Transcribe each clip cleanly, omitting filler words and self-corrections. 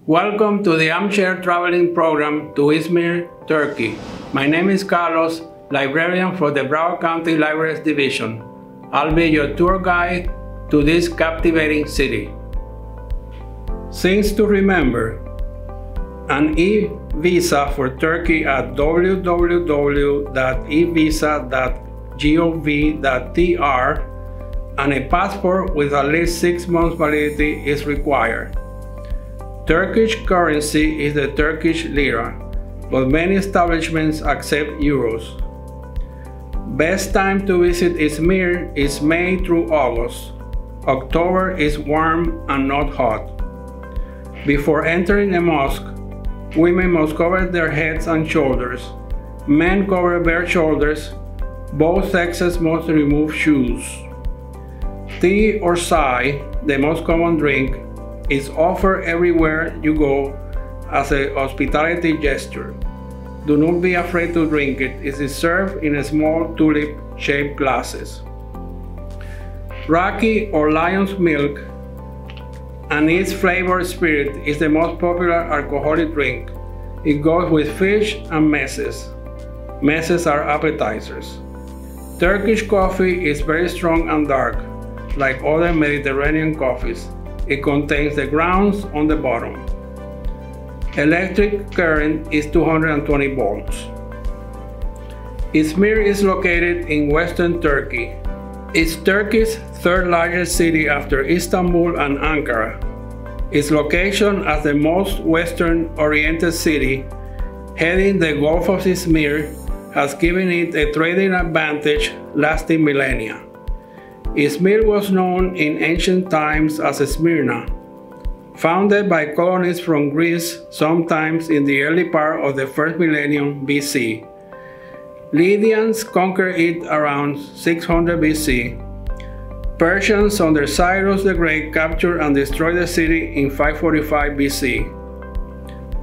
Welcome to the Armchair Traveling program to Izmir, Turkey. My name is Carlos, librarian for the Broward County Libraries Division. I'll be your tour guide to this captivating city. Things to remember: an e-visa for Turkey at www.evisa.gov.tr and a passport with at least 6 months validity is required. Turkish currency is the Turkish lira, but many establishments accept euros. Best time to visit Izmir is May through August. October is warm and not hot. Before entering a mosque, women must cover their heads and shoulders. Men cover bare shoulders. Both sexes must remove shoes. Tea or chai, the most common drink, is offered everywhere you go as a hospitality gesture. Do not be afraid to drink it. It is served in small tulip-shaped glasses. Raki or lion's milk and its flavored spirit is the most popular alcoholic drink. It goes with fish and messes. Messes are appetizers. Turkish coffee is very strong and dark, like other Mediterranean coffees. It contains the grounds on the bottom. Electric current is 220 volts. Izmir is located in western Turkey. It's Turkey's third largest city after Istanbul and Ankara. Its location as the most western-oriented city, heading the Gulf of Izmir, has given it a trading advantage lasting millennia. Izmir was known in ancient times as Smyrna, founded by colonists from Greece sometimes in the early part of the first millennium BC. Lydians conquered it around 600 BC. Persians under Cyrus the Great captured and destroyed the city in 545 BC.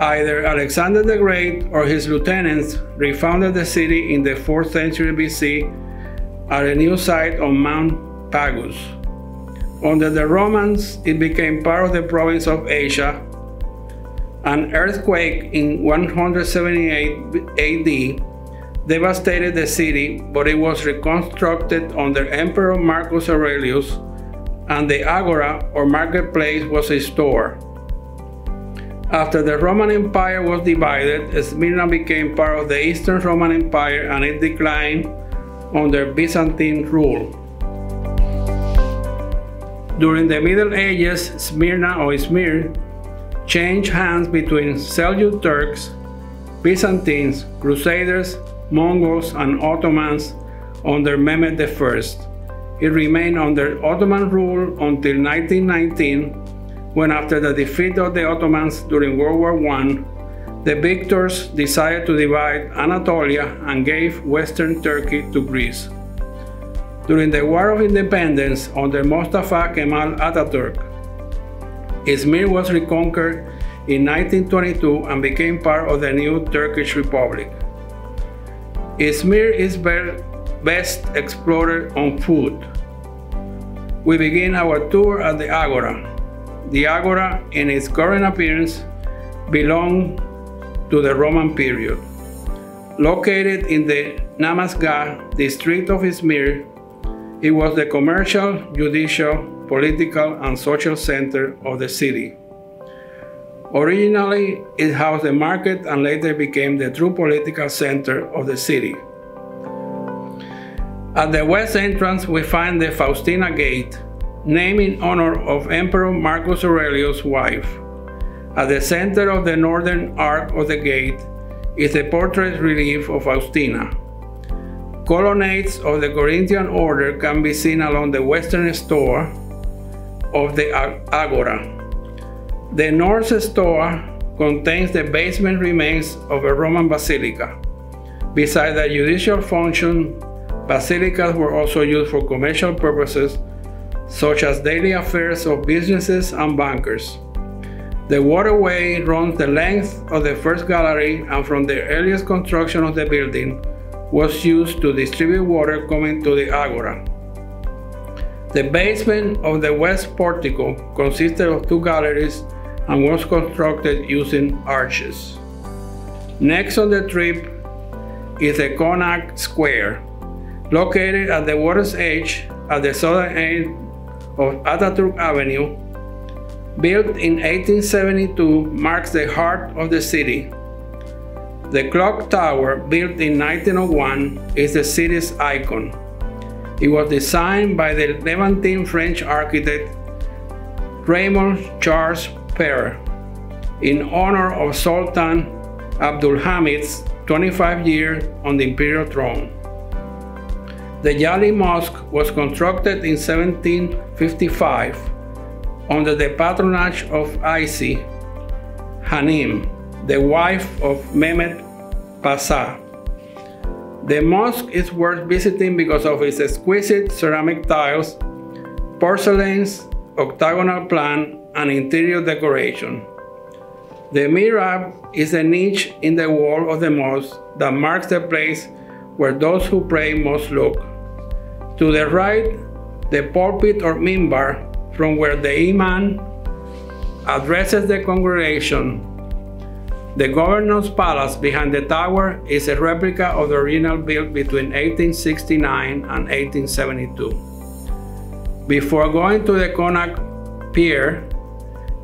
Either Alexander the Great or his lieutenants refounded the city in the 4th century BC at a new site on Mount Pagus. Under the Romans, it became part of the province of Asia. An earthquake in 178 AD devastated the city, but it was reconstructed under Emperor Marcus Aurelius, and the Agura or marketplace was restored. After the Roman Empire was divided, Smyrna became part of the Eastern Roman Empire and it declined under Byzantine rule. During the Middle Ages, Smyrna or Izmir changed hands between Seljuk Turks, Byzantines, Crusaders, Mongols, and Ottomans under Mehmed I. It remained under Ottoman rule until 1919, when after the defeat of the Ottomans during World War I, the victors decided to divide Anatolia and gave Western Turkey to Greece. During the War of Independence under Mustafa Kemal Atatürk, Izmir was reconquered in 1922 and became part of the new Turkish Republic. Izmir is best explored on foot. We begin our tour at the Agora. The Agora, in its current appearance, belonged to the Roman period. Located in the Namazgah district of Izmir, it was the commercial, judicial, political, and social center of the city. Originally, it housed the market and later became the true political center of the city. At the west entrance, we find the Faustina Gate, named in honor of Emperor Marcus Aurelius' wife. At the center of the northern arc of the gate is a portrait relief of Faustina. Colonnades of the Corinthian order can be seen along the western stoa of the Agora. The north stoa contains the basement remains of a Roman basilica. Besides the judicial function, basilicas were also used for commercial purposes, such as daily affairs of businesses and bankers. The waterway runs the length of the first gallery, and from the earliest construction of the building, was used to distribute water coming to the Agora. The basement of the west portico consisted of 2 galleries and was constructed using arches. Next on the trip is the Konak Square, located at the water's edge at the southern end of Atatürk Avenue. Built in 1872, marks the heart of the city. The clock tower, built in 1901, is the city's icon. It was designed by the Levantine French architect Raymond Charles Pier in honor of Sultan Abdulhamid's 25 years on the imperial throne. The Yali Mosque was constructed in 1755 under the patronage of Aisi Hanim, the wife of Mehmed Pasha. The mosque is worth visiting because of its exquisite ceramic tiles, porcelains, octagonal plan, and interior decoration. The mihrab is a niche in the wall of the mosque that marks the place where those who pray must look. To the right, the pulpit or minbar, from where the imam addresses the congregation. The governor's palace behind the tower is a replica of the original built between 1869 and 1872. Before going to the Konak Pier,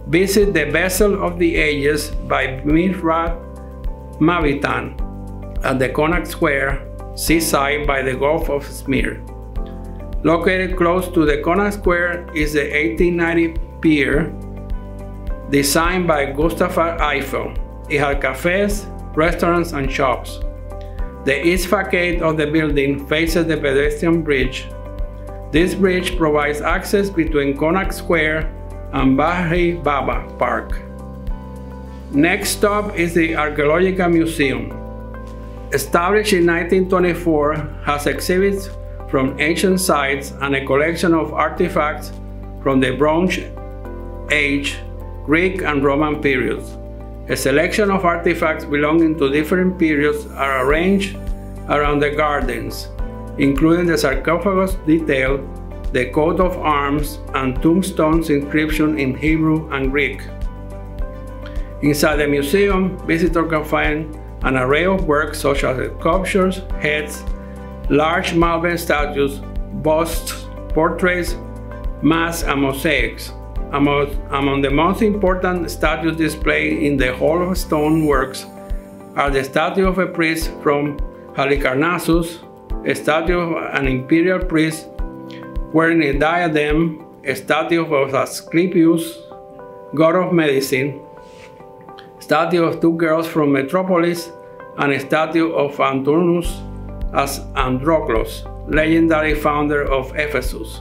visit the Vessel of the Ages by Mihrab Mavitan at the Konak Square, seaside by the Gulf of Izmir. Located close to the Konak Square is the 1890 pier, designed by Gustav Eiffel. It had cafes, restaurants, and shops. The east facade of the building faces the pedestrian bridge. This bridge provides access between Konak Square and Bahri Baba Park. Next stop is the Archeological Museum. Established in 1924, has exhibits from ancient sites and a collection of artifacts from the Bronze Age, Greek and Roman periods. A selection of artifacts belonging to different periods are arranged around the gardens, including the sarcophagus detail, the coat of arms, and tombstones inscription in Hebrew and Greek. Inside the museum, visitors can find an array of works such as sculptures, heads, large marble statues, busts, portraits, masks, and mosaics. Among the most important statues displayed in the Hall of Stone Works are the statue of a priest from Halicarnassus, a statue of an imperial priest wearing a diadem, a statue of Asclepius, god of medicine, a statue of two girls from Metropolis, and a statue of Anturnus as Androclos, legendary founder of Ephesus.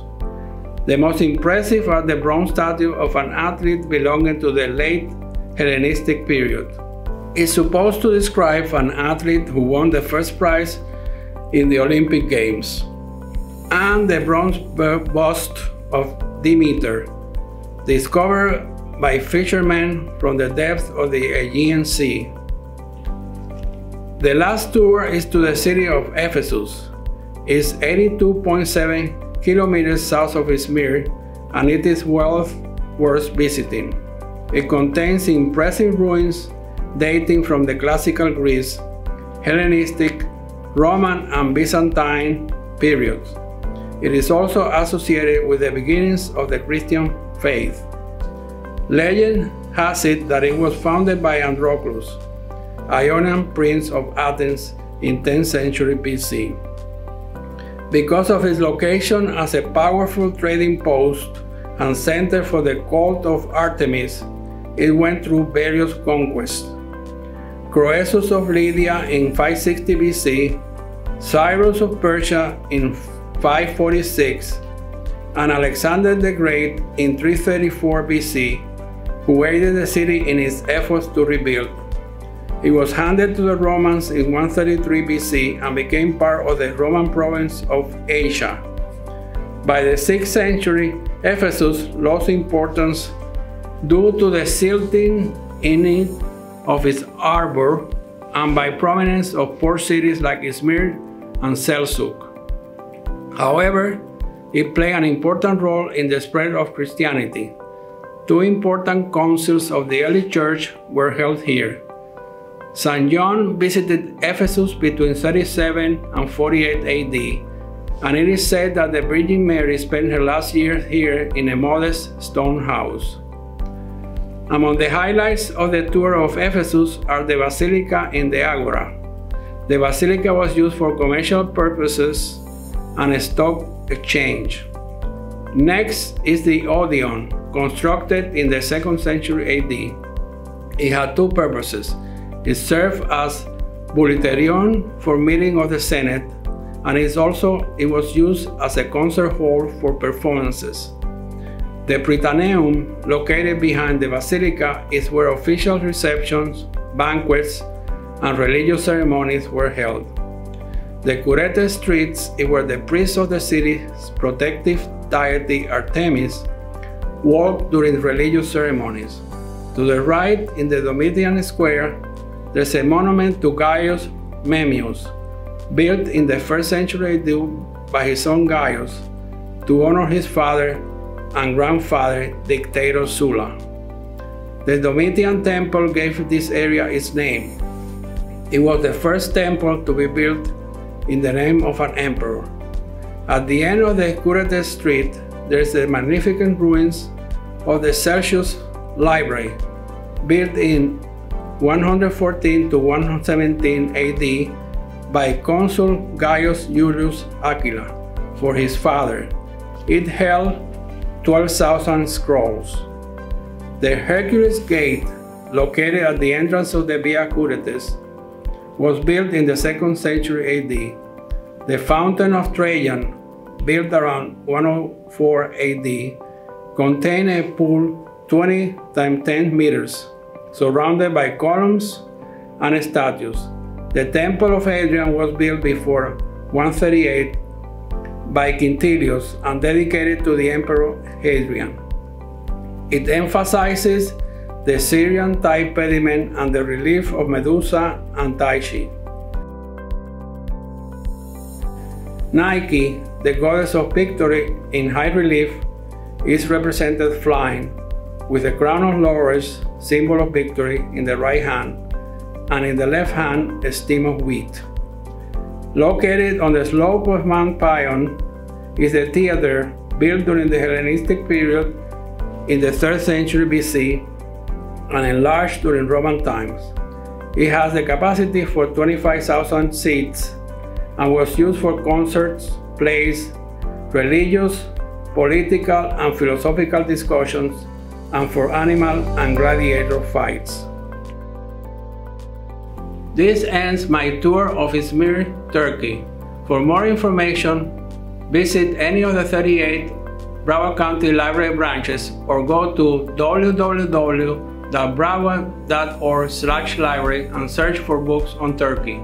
The most impressive are the bronze statue of an athlete belonging to the late Hellenistic period. It's supposed to describe an athlete who won the first prize in the Olympic Games. And the bronze bust of Demeter, discovered by fishermen from the depths of the Aegean Sea. The last tour is to the city of Ephesus. It's 82.7 kilometers south of Izmir, and it is well worth visiting. It contains impressive ruins dating from the classical Greece, Hellenistic, Roman, and Byzantine periods. It is also associated with the beginnings of the Christian faith. Legend has it that it was founded by Androclus, Ionian prince of Athens in 10th century BC. Because of its location as a powerful trading post and center for the cult of Artemis, it went through various conquests. Croesus of Lydia in 560 BC, Cyrus of Persia in 546, and Alexander the Great in 334 BC, who aided the city in its efforts to rebuild. It was handed to the Romans in 133 BC and became part of the Roman province of Asia. By the 6th century, Ephesus lost importance due to the silting in of its harbor and by prominence of port cities like Izmir and Selçuk. However, it played an important role in the spread of Christianity. Two important councils of the early church were held here. St. John visited Ephesus between 37 and 48 AD, and it is said that the Virgin Mary spent her last years here in a modest stone house. Among the highlights of the tour of Ephesus are the Basilica and the Agura. The Basilica was used for commercial purposes and a stock exchange. Next is the Odion, constructed in the 2nd century AD. It had two purposes. It served as Pritaneon for meeting of the Senate, and it was used as a concert hall for performances. The Pritaneon, located behind the Basilica, is where official receptions, banquets, and religious ceremonies were held. The Curete streets is where the priests of the city's protective deity Artemis walked during religious ceremonies. To the right, in the Domitian Square, there's a monument to Gaius Memmius, built in the 1st century AD by his son Gaius to honor his father and grandfather, Dictator Sulla. The Domitian Temple gave this area its name. It was the first temple to be built in the name of an emperor. At the end of the Curete Street, there is the magnificent ruins of the Celsius Library, built in 114 to 117 AD by Consul Gaius Julius Aquila for his father. It held 12,000 scrolls. The Hercules Gate, located at the entrance of the Via Curetes, was built in the 2nd century AD. The Fountain of Trajan, built around 104 AD, contained a pool 20 × 10 meters, surrounded by columns and statues. The Temple of Adrian was built before 138 by Quintilius and dedicated to the Emperor Hadrian. It emphasizes the Syrian-type pediment and the relief of Medusa and Tyche. Nike, the goddess of victory in high relief, is represented flying, with a crown of laurels, symbol of victory, in the right hand, and in the left hand a stem of wheat. Located on the slope of Mount Pion is a theater built during the Hellenistic period in the 3rd century BC and enlarged during Roman times. It has the capacity for 25,000 seats and was used for concerts, plays, religious, political, and philosophical discussions, and for animal and gladiator fights. This ends my tour of Izmir, Turkey. For more information, visit any of the 38 Broward County Library branches or go to www.broward.org/library and search for books on Turkey.